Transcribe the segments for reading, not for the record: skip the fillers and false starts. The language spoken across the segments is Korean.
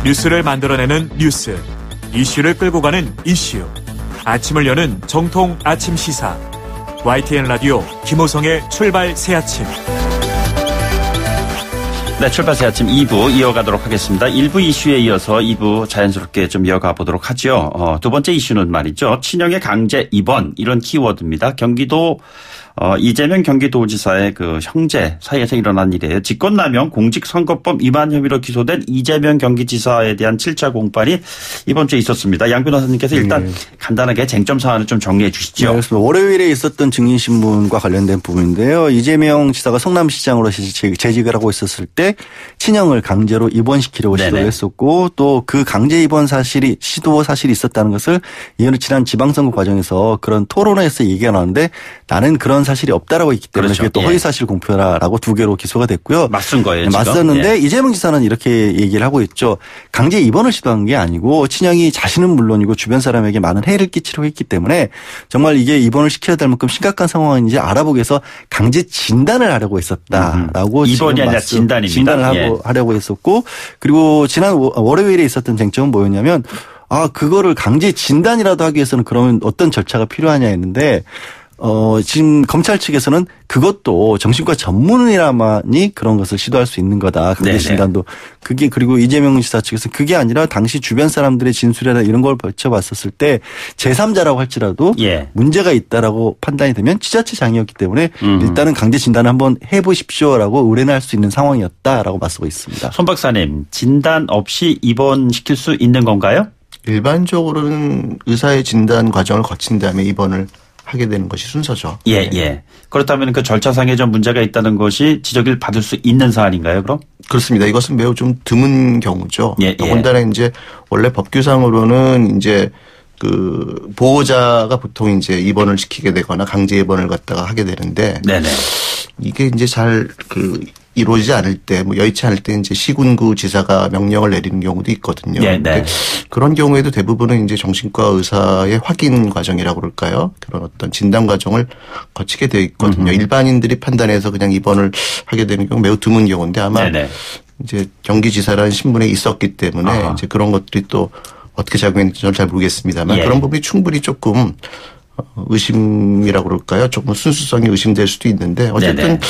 뉴스를 만들어내는 뉴스, 이슈를 끌고 가는 이슈. 아침을 여는 정통 아침 시사. YTN 라디오 김호성의 출발 새아침. 네, 출발 새아침 2부 이어가도록 하겠습니다. 1부 이슈에 이어서 2부 자연스럽게 좀 이어가 보도록 하죠. 두 번째 이슈는 말이죠. 친형의 강제 입원, 이런 키워드입니다. 경기도 이재명 경기도지사의 그 형제 사이에서 일어난 일이에요. 직권남용 공직선거법 위반 혐의로 기소된 이재명 경기지사에 대한 7차 공판이 이번 주에 있었습니다. 양 변호사님께서 일단 간단하게 쟁점 사안을 좀 정리해 주시죠. 네, 그렇습니다. 월요일에 있었던 증인신문과 관련된 부분인데요. 이재명 지사가 성남시장으로 재직을 하고 있었을 때 친형을 강제로 입원시키려고 시도를 했었고, 또 그 강제 입원 시도 사실이 있었다는 것을 이어는 지난 지방선거 과정에서 그런 토론회에서 얘기가 나왔는데, 나는 그런 사실이 없다라고 했기 때문에, 그렇죠. 그게 또 허위사실 공표라고 두 개로 기소가 됐고요. 맞선 거예요. 지금. 맞섰는데 이재명 지사는 이렇게 얘기를 하고 있죠. 강제 입원을 시도한 게 아니고 친형이 자신은 물론이고 주변 사람에게 많은 해를 끼치려고 했기 때문에 정말 이게 입원을 시켜야 될 만큼 심각한 상황인지 알아보기 위해서 강제 진단을 하려고 했었다라고. 입원이 아니라 진단입니다. 진단을 하려고 했었고, 그리고 지난 월요일에 있었던 쟁점은 뭐였냐면, 그거를 강제 진단이라도 하기 위해서는 그러면 어떤 절차가 필요하냐 했는데, 지금 검찰 측에서는 그것도 정신과 전문의라만이 그런 것을 시도할 수 있는 거다. 강제 진단도. 그게, 그리고 이재명 지사 측에서 그게 아니라 당시 주변 사람들의 진술이나 이런 걸 벌쳐봤었을 때 제3자라고 할지라도 문제가 있다라고 판단이 되면 지자체장이었기 때문에 일단은 강제 진단을 한번 해보십시오라고 의뢰는 할 수 있는 상황이었다라고 맞서고 있습니다. 손 박사님, 진단 없이 입원시킬 수 있는 건가요? 일반적으로는 의사의 진단 과정을 거친 다음에 입원을 하게 되는 것이 순서죠. 예. 그렇다면 그 절차상에 좀 문제가 있다는 것이 지적을 받을 수 있는 사안인가요, 그럼? 그렇습니다. 이것은 매우 좀 드문 경우죠. 더군다나 이제 원래 법규상으로는 이제 그 보호자가 보통 이제 입원을 시키게 되거나 강제 입원을 갖다가 하게 되는데, 이게 이제 잘 이루어지지 않을 때, 여의치 않을 때 이제 시군구 지사가 명령을 내리는 경우도 있거든요. 그런 경우에도 대부분은 이제 정신과 의사의 확인 과정이라고 그럴까요? 그런 어떤 진단 과정을 거치게 되어 있거든요. 일반인들이 판단해서 그냥 입원을 하게 되는 경우 매우 드문 경우인데, 아마 이제 경기지사라는 신분에 있었기 때문에 이제 그런 것들이 또 어떻게 작용했는지 저는 잘 모르겠습니다만 그런 부분이 충분히 조금 의심이라고 그럴까요? 조금 순수성이 의심될 수도 있는데, 어쨌든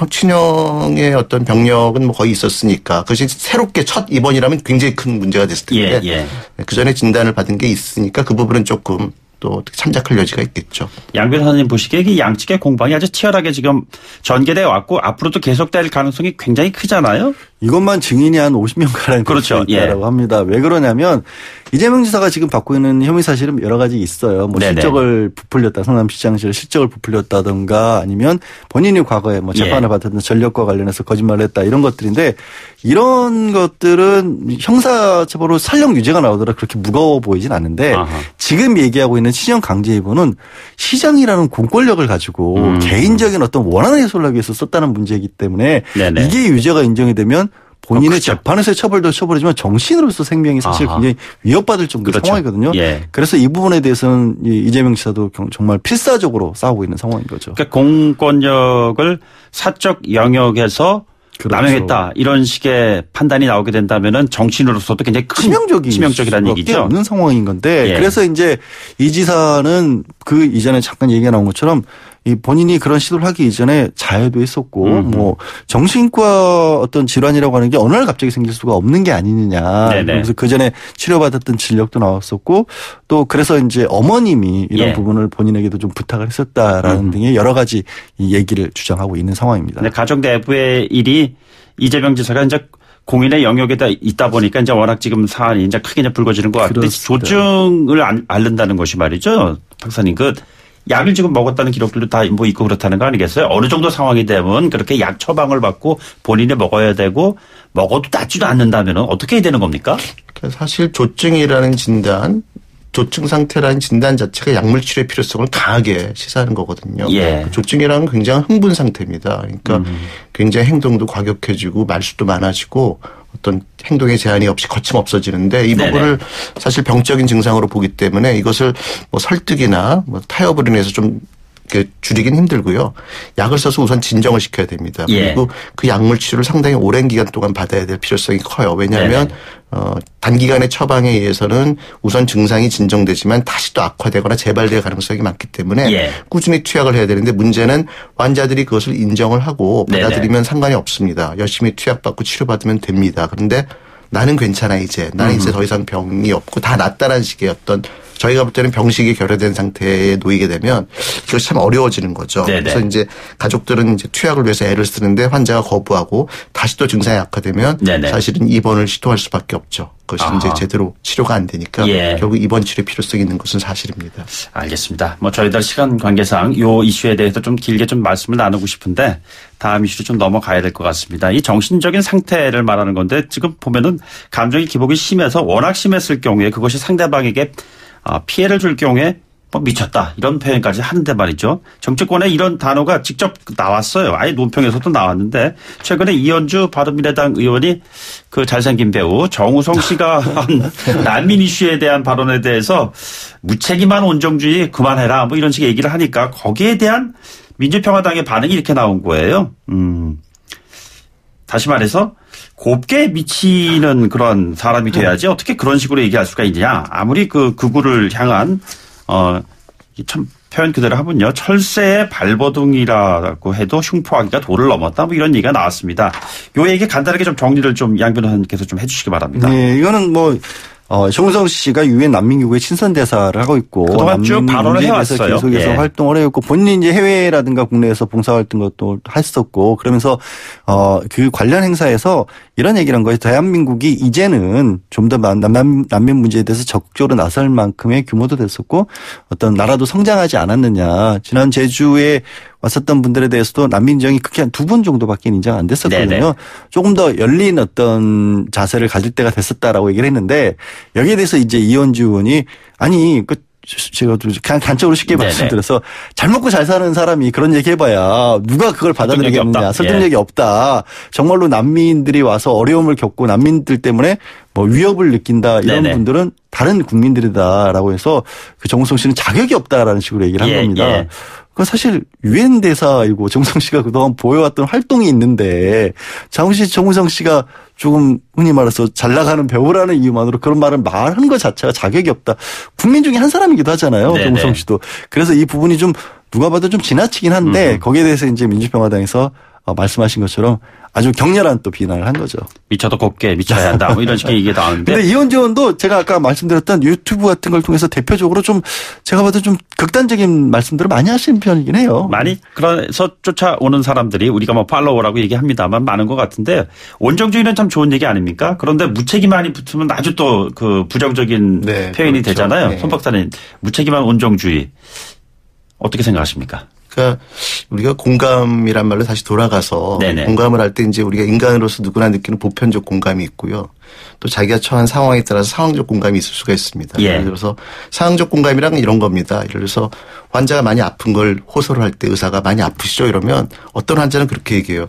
친형의 어떤 병력은 거의 있었으니까, 그것이 새롭게 첫 입원이라면 굉장히 큰 문제가 됐을 텐데, 그 전에 진단을 받은 게 있으니까 그 부분은 조금 또 참작할 여지가 있겠죠. 양 변호사님 보시기에 이 양측의 공방이 아주 치열하게 지금 전개되어 왔고 앞으로도 계속될 가능성이 굉장히 크잖아요. 이것만 증인이 한 50명 가량 있다라고 합니다. 왜 그러냐면 이재명 지사가 지금 받고 있는 혐의 사실은 여러 가지 있어요. 실적을 부풀렸다, 성남시장실 실적을 부풀렸다든가, 아니면 본인이 과거에 재판을 받았던 전력과 관련해서 거짓말을 했다, 이런 것들인데, 이런 것들은 형사처벌로 설령 유죄가 나오더라도 그렇게 무거워 보이진 않는데, 지금 얘기하고 있는 친형 강제 입원은 시장이라는 공권력을 가지고 개인적인 어떤 원하는 해소를 하기 위해서 썼다는 문제이기 때문에 이게 유죄가 인정이 되면 본인의 재판에서의 처벌도 처벌이지만 정신으로서 생명이 사실 굉장히 위협받을 정도의 상황이거든요. 그래서 이 부분에 대해서는 이재명 지사도 정말 필사적으로 싸우고 있는 상황인 거죠. 그러니까 공권력을 사적 영역에서 남용했다, 이런 식의 판단이 나오게 된다면은 정신으로서도 굉장히 큰 치명적이라는 얘기죠. 없는 상황인 건데, 그래서 이제 이 지사는 그 이전에 잠깐 얘기가 나온 것처럼 본인이 그런 시도를 하기 이전에 자해도 했었고, 정신과 어떤 질환이라고 하는 게 어느 날 갑자기 생길 수가 없는 게 아니느냐. 그래서 그 전에 치료받았던 진력도 나왔었고, 또 그래서 이제 어머님이 이런 부분을 본인에게도 좀 부탁을 했었다라는 등의 여러 가지 이 얘기를 주장하고 있는 상황입니다. 가족 내부의 일이 이재명 지사가 이제 공인의 영역에 있다 보니까 이제 워낙 지금 사안이 이제 크게 이제 불거지는 것 같은데, 조증을 앓는다는 것이 말이죠. 박사님, 약을 지금 먹었다는 기록들도 다 있고 그렇다는 거 아니겠어요? 어느 정도 상황이 되면 그렇게 약 처방을 받고 본인이 먹어야 되고, 먹어도 낫지도 않는다면 어떻게 해야 되는 겁니까? 사실 조증이라는 진단, 조증 상태라는 진단 자체가 약물 치료의 필요성을 강하게 시사하는 거거든요. 조증이라는 굉장히 흥분 상태입니다. 그러니까 굉장히 행동도 과격해지고 말수도 많아지고 어떤 행동의 제한이 없이 거침없어지는데, 이 부분을 사실 병적인 증상으로 보기 때문에 이것을 설득이나 타협을 인해서 좀 줄이긴 힘들고요. 약을 써서 우선 진정을 시켜야 됩니다. 그리고 그 약물 치료를 상당히 오랜 기간 동안 받아야 될 필요성이 커요. 왜냐하면 단기간의 처방에 의해서는 우선 증상이 진정되지만 다시 또 악화되거나 재발될 가능성이 많기 때문에 꾸준히 투약을 해야 되는데 문제는 환자들이 그것을 인정을 하고 받아들이면 상관이 없습니다. 열심히 투약받고 치료받으면 됩니다. 그런데 나는 괜찮아 이제. 나는 이제 더 이상 병이 없고 다 낫다라는 식의 어떤 저희가 볼 때는 병식이 결여된 상태에 놓이게 되면 이것이 참 어려워지는 거죠. 네네. 그래서 이제 가족들은 이제 투약을 위해서 애를 쓰는데 환자가 거부하고 다시 또 증상이 악화되면 네네. 사실은 입원을 시도할 수밖에 없죠. 그것이 이제 제대로 치료가 안 되니까 결국 입원 치료 필요성이 있는 것은 사실입니다. 알겠습니다. 뭐 저희들 시간 관계상 이 이슈에 대해서 좀 길게 좀 말씀을 나누고 싶은데 다음 이슈로 좀 넘어가야 될 것 같습니다. 이 정신적인 상태를 말하는 건데 지금 보면은 감정의 기복이 심해서 워낙 심했을 경우에 그것이 상대방에게 피해를 줄 경우에 뭐 미쳤다 이런 표현까지 하는데 말이죠. 정치권에 이런 단어가 직접 나왔어요. 아예 논평에서도 나왔는데 최근에 이현주 바른미래당 의원이 그 잘생긴 배우 정우성 씨가 한 난민 이슈에 대한 발언에 대해서 무책임한 온정주의 그만해라 뭐 이런 식의 얘기를 하니까 거기에 대한 민주평화당의 반응이 이렇게 나온 거예요. 다시 말해서 곱게 미치는 그런 사람이 돼야지 어떻게 그런 식으로 얘기할 수가 있느냐. 아무리 그 극우를 향한 참 표현 그대로 하면요. 철새의 발버둥이라고 해도 흉포하기가 도를 넘었다. 뭐 이런 얘기가 나왔습니다. 요 얘기 간단하게 좀 정리를 좀 양 변호사님께서 좀 해 주시기 바랍니다. 네. 이거는 뭐 정우성 씨가 유엔 난민기구의 친선대사를 하고 있고 그동안 쭉 발언을 해왔어요. 계속해서 활동을 해왔고 본인이 이제 해외라든가 국내에서 봉사활동 것도 했었고 그러면서 그 관련 행사에서 이런 얘기를 한 거예요. 대한민국이 이제는 좀 더 난민 문제에 대해서 적극적으로 나설 만큼의 규모도 됐었고 어떤 나라도 성장하지 않았느냐. 지난 제주에 왔었던 분들에 대해서도 난민 인정이 크게 한 2번 정도밖에 인정 안 됐었거든요. 네네. 조금 더 열린 어떤 자세를 가질 때가 됐었다라고 얘기를 했는데 여기에 대해서 이제 이현주 의원이 아니 제가 그냥 단적으로 쉽게 말씀드려서 잘 먹고 잘 사는 사람이 그런 얘기 해봐야 누가 그걸 받아들이겠느냐. 설득력이 없다. 정말로 난민들이 와서 어려움을 겪고 난민들 때문에 뭐 위협을 느낀다 이런 분들은 다른 국민들이다라고 해서 그 정우성 씨는 자격이 없다라는 식으로 얘기를 한 겁니다. 그 사실 유엔 대사이고 정우성 씨가 그동안 보여왔던 활동이 있는데 정우성 씨가 조금 흔히 말해서 잘 나가는 배우라는 이유만으로 그런 말을 말하는 것 자체가 자격이 없다. 국민 중에 한 사람이기도 하잖아요. 네네. 정우성 씨도. 그래서 이 부분이 좀 누가 봐도 좀 지나치긴 한데 거기에 대해서 이제 민주평화당에서 말씀하신 것처럼 아주 격렬한 또 비난을 한 거죠. 미쳐도 곱게 미쳐야 한다. 뭐 이런 식의 얘기가 나오는데. 근데 이현주 의원도 제가 아까 말씀드렸던 유튜브 같은 걸 통해서 대표적으로 좀 제가 봐도 좀 극단적인 말씀들을 많이 하시는 편이긴 해요. 많이 그래서 쫓아오는 사람들이 우리가 뭐 팔로워라고 얘기합니다만 많은 것 같은데 온정주의는 참 좋은 얘기 아닙니까? 그런데 무책임함이 붙으면 아주 또 그 부정적인 표현이 그렇죠. 되잖아요. 손 박사님 무책임한 온정주의 어떻게 생각하십니까? 그러니까 우리가 공감이란 말로 다시 돌아가서 공감을 할 때 이제 우리가 인간으로서 누구나 느끼는 보편적 공감이 있고요. 또 자기가 처한 상황에 따라서 상황적 공감이 있을 수가 있습니다. 예를 들어서 상황적 공감이란 이런 겁니다. 예를 들어서 환자가 많이 아픈 걸 호소를 할 때 의사가 많이 아프시죠? 이러면 어떤 환자는 그렇게 얘기해요.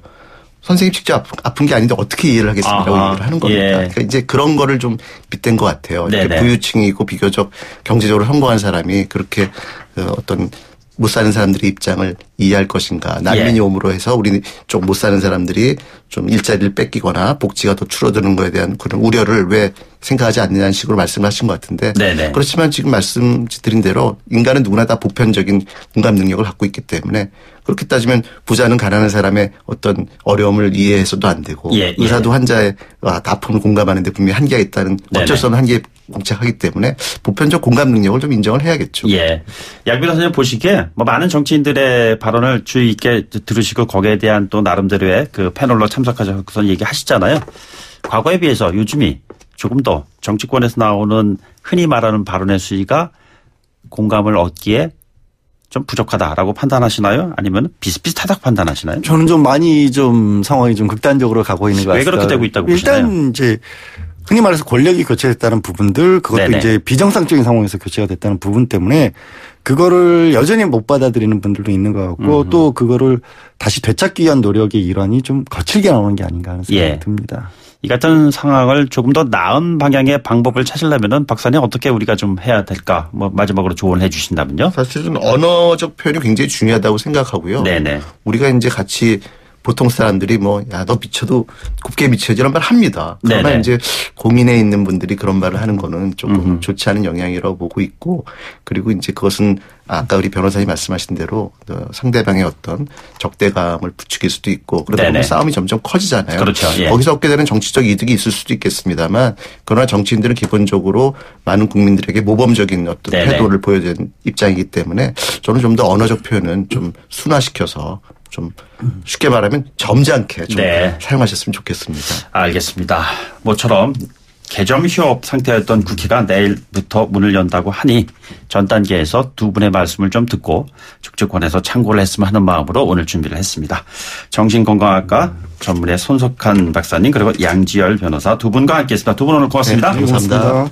선생님 직접 아픈 게 아닌데 어떻게 이해를 하겠습니다라고 얘기를 하는 겁니다. 그러니까 이제 그런 거를 좀 빗댄 것 같아요. 이렇게 부유층이 있고 비교적 경제적으로 성공한 사람이 그렇게 어떤 못 사는 사람들의 입장을 이해할 것인가. 난민이 옴으로 해서 우리 쪽 못 사는 사람들이 좀 일자리를 뺏기거나 복지가 더 줄어드는 거에 대한 그런 우려를 왜 생각하지 않느냐는 식으로 말씀을 하신 것 같은데 그렇지만 지금 말씀드린 대로 인간은 누구나 다 보편적인 공감 능력을 갖고 있기 때문에 그렇게 따지면 부자는 가난한 사람의 어떤 어려움을 이해해서도 안 되고 의사도 환자의 아픔을 공감하는데 분명히 한계가 있다는 어쩔 수 없는 한계에 공착하기 때문에 보편적 공감 능력을 좀 인정을 해야겠죠. 양 변호사님 보시기에 뭐 많은 정치인들의 발언을 주의 있게 들으시고 거기에 대한 또 나름대로의 그 패널로 참석하셔서 얘기하시잖아요. 과거에 비해서 요즘이 조금 더 정치권에서 나오는 흔히 말하는 발언의 수위가 공감을 얻기에 좀 부족하다라고 판단하시나요? 아니면 비슷비슷하다고 판단하시나요? 저는 좀 많이 좀 상황이 좀 극단적으로 가고 있는 것 같습니다. 왜 그렇게 되고 있다고 보시나요? 일단 이제 흔히 말해서 권력이 교체됐다는 부분들 그것도 이제 비정상적인 상황에서 교체가 됐다는 부분 때문에 그거를 여전히 못 받아들이는 분들도 있는 것 같고 또 그거를 다시 되찾기 위한 노력의 일환이 좀 거칠게 나오는 게 아닌가 하는 생각이 듭니다. 이 같은 상황을 조금 더 나은 방향의 방법을 찾으려면은 박사님 어떻게 우리가 좀 해야 될까? 뭐 마지막으로 조언을 해 주신다면요. 사실은 언어적 표현이 굉장히 중요하다고 생각하고요. 네네. 우리가 이제 같이 보통 사람들이 뭐, 야, 너 미쳐도 곱게 미쳐야지 이런 말 합니다. 그러나 네네. 이제 고민에 있는 분들이 그런 말을 하는 거는 조금 좋지 않은 영향이라고 보고 있고, 그리고 이제 그것은 아까 우리 변호사님 말씀하신 대로 상대방의 어떤 적대감을 부추길 수도 있고, 그러다 보면 싸움이 점점 커지잖아요. 그렇죠. 예. 거기서 얻게 되는 정치적 이득이 있을 수도 있겠습니다만, 그러나 정치인들은 기본적으로 많은 국민들에게 모범적인 어떤 네네. 태도를 보여야 되는 입장이기 때문에 저는 좀 더 언어적 표현은 좀 순화시켜서 좀 쉽게 말하면 점잖게 좀 사용하셨으면 좋겠습니다. 알겠습니다. 모처럼 개점 휴업 상태였던 국회가 내일부터 문을 연다고 하니 전 단계에서 두 분의 말씀을 좀 듣고 축적권에서 참고를 했으면 하는 마음으로 오늘 준비를 했습니다. 정신건강학과 전문의 손석한 박사님 그리고 양지열 변호사 두 분과 함께했습니다. 두 분 오늘 고맙습니다. 네, 감사합니다.